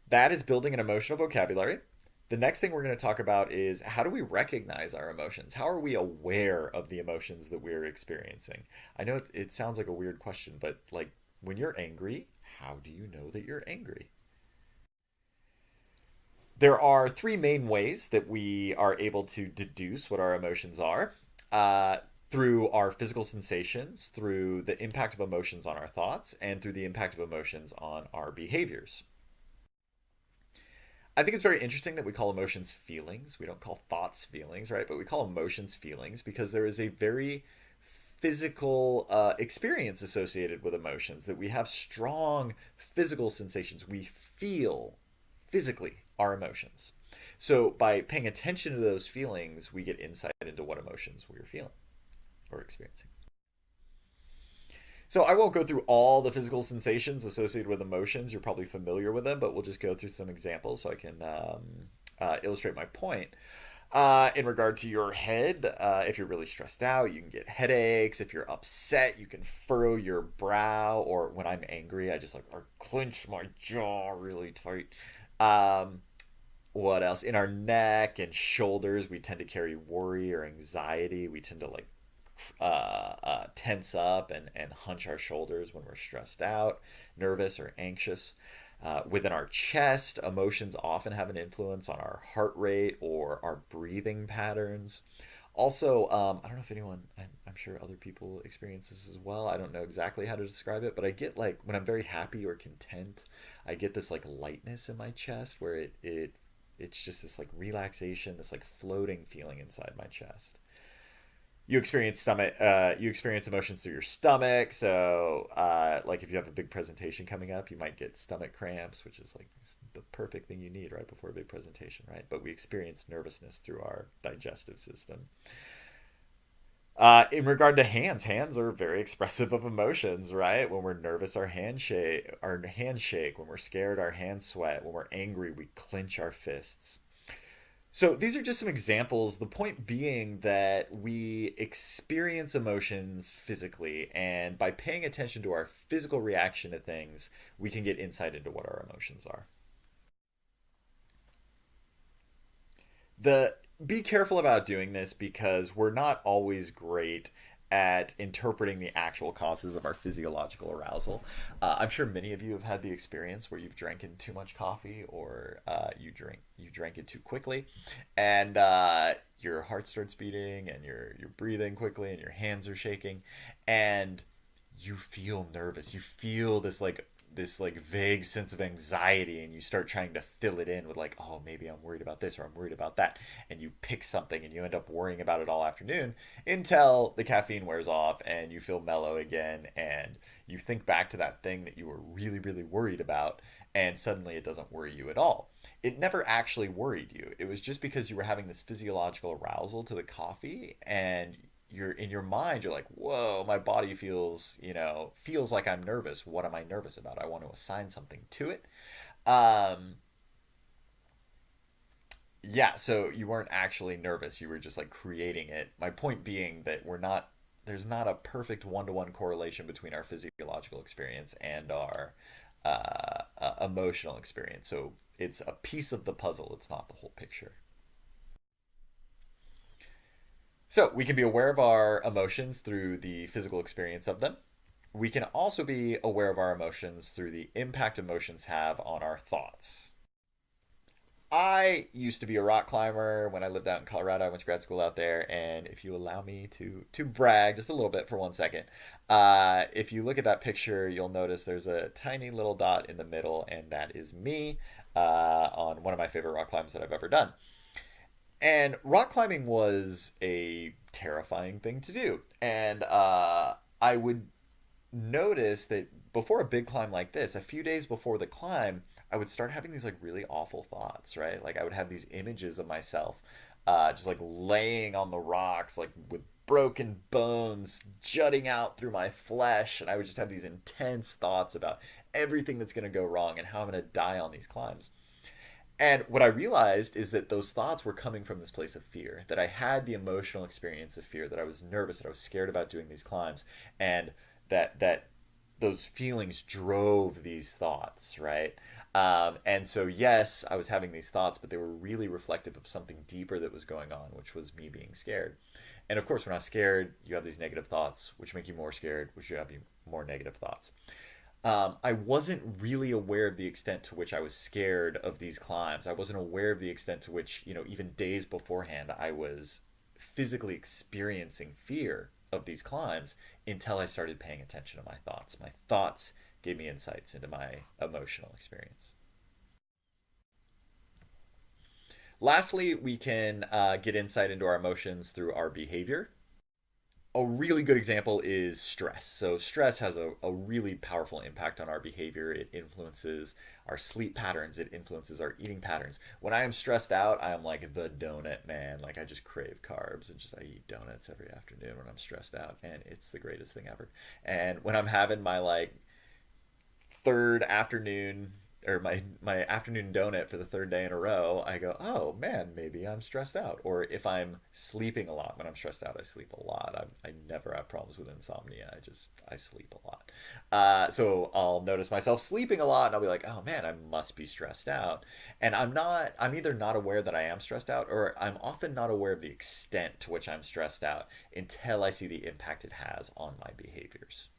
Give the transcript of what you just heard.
That is building an emotional vocabulary. The next thing we're going to talk about is how do we recognize our emotions? How are we aware of the emotions that we're experiencing? I know it sounds like a weird question, but like when you're angry, how do you know that you're angry? There are three main ways that we are able to deduce what our emotions are. Uh, Through our physical sensations, through the impact of emotions on our thoughts, and through the impact of emotions on our behaviors. I think it's very interesting that we call emotions feelings. We don't call thoughts feelings, right? But we call emotions feelings because there is a very physical experience associated with emotions, that we have strong physical sensations. We feel physically our emotions. So by paying attention to those feelings, we get insight into what emotions we're feeling or experiencing. So I won't go through all the physical sensations associated with emotions. You're probably familiar with them, but we'll just go through some examples so I can illustrate my point. In regard to your head, if you're really stressed out, you can get headaches. If you're upset, you can furrow your brow. Or when I'm angry, I just like or clench my jaw really tight. Um, what else? In our neck and shoulders, we tend to carry worry or anxiety. We tend to like tense up and hunch our shoulders when we're stressed out, nervous, or anxious. Within our chest, emotions often have an influence on our heart rate or our breathing patterns. Also, I don't know if anyone, I'm sure other people experience this as well. I don't know exactly how to describe it, but I get like when I'm very happy or content, I get this like lightness in my chest where it's just this like relaxation, this like floating feeling inside my chest. You experience emotions through your stomach. So like if you have a big presentation coming up, you might get stomach cramps, which is like the perfect thing you need right before a big presentation, right? But we experience nervousness through our digestive system. In regard to hands are very expressive of emotions, right? When we're nervous, our hands shake. When we're scared, our hands sweat. When we're angry, we clench our fists. So these are just some examples. The point being that we experience emotions physically, and by paying attention to our physical reaction to things, we can get insight into what our emotions are. The Be careful about doing this because we're not always great at interpreting the actual causes of our physiological arousal. I'm sure many of you have had the experience where you've drank in too much coffee, or you drank it too quickly, and your heart starts beating, and you're breathing quickly, and your hands are shaking, and you feel nervous. You feel this like vague sense of anxiety, and you start trying to fill it in with like, oh, maybe I'm worried about this or I'm worried about that, and you pick something and you end up worrying about it all afternoon until the caffeine wears off and you feel mellow again, and you think back to that thing that you were really worried about, and suddenly it doesn't worry you at all. It never actually worried you. It was just because you were having this physiological arousal to the coffee, and you're in your mind, you're like, whoa, my body feels like I'm nervous. What am I nervous about? I want to assign something to it. um yeah, so you weren't actually nervous, you were just like creating it. My point being that we're not there's not a perfect one-to-one correlation between our physiological experience and our emotional experience. So it's a piece of the puzzle, it's not the whole picture. So we can be aware of our emotions through the physical experience of them. We can also be aware of our emotions through the impact emotions have on our thoughts. I used to be a rock climber when I lived out in Colorado. I went to grad school out there, and if you allow me to brag just a little bit for 1 second, if you look at that picture, you'll notice there's a tiny little dot in the middle, and that is me on one of my favorite rock climbs that I've ever done. And rock climbing was a terrifying thing to do. And I would notice that before a big climb like this, a few days before the climb, I would start having these like really awful thoughts, right? Like I would have these images of myself just like laying on the rocks, like with broken bones jutting out through my flesh. And I would just have these intense thoughts about everything that's going to go wrong and how I'm going to die on these climbs. And what I realized is that those thoughts were coming from this place of fear, that I had the emotional experience of fear, that I was nervous, that I was scared about doing these climbs, and that those feelings drove these thoughts, right? And so, yes, I was having these thoughts, but they were really reflective of something deeper that was going on, which was me being scared. And of course, when I was scared, you have these negative thoughts, which make you more scared, which you have you more negative thoughts. I wasn't really aware of the extent to which I was scared of these climbs. I wasn't aware of the extent to which, even days beforehand, I was physically experiencing fear of these climbs until I started paying attention to my thoughts. My thoughts gave me insights into my emotional experience. Lastly, we can get insight into our emotions through our behavior. A really good example is stress. So, stress has a really powerful impact on our behavior. It influences our sleep patterns, it influences our eating patterns. When I am stressed out, I am like the donut man. Like, I just crave carbs and just I eat donuts every afternoon when I'm stressed out, and it's the greatest thing ever. And when I'm having my like third afternoon or my afternoon donut for the third day in a row, I go, oh man, maybe I'm stressed out. Or if I'm sleeping a lot, when I'm stressed out, I sleep a lot. I never have problems with insomnia. I sleep a lot. So I'll notice myself sleeping a lot, and I'll be like, oh man, I must be stressed out. And I'm either not aware that I am stressed out, or I'm often not aware of the extent to which I'm stressed out until I see the impact it has on my behaviors.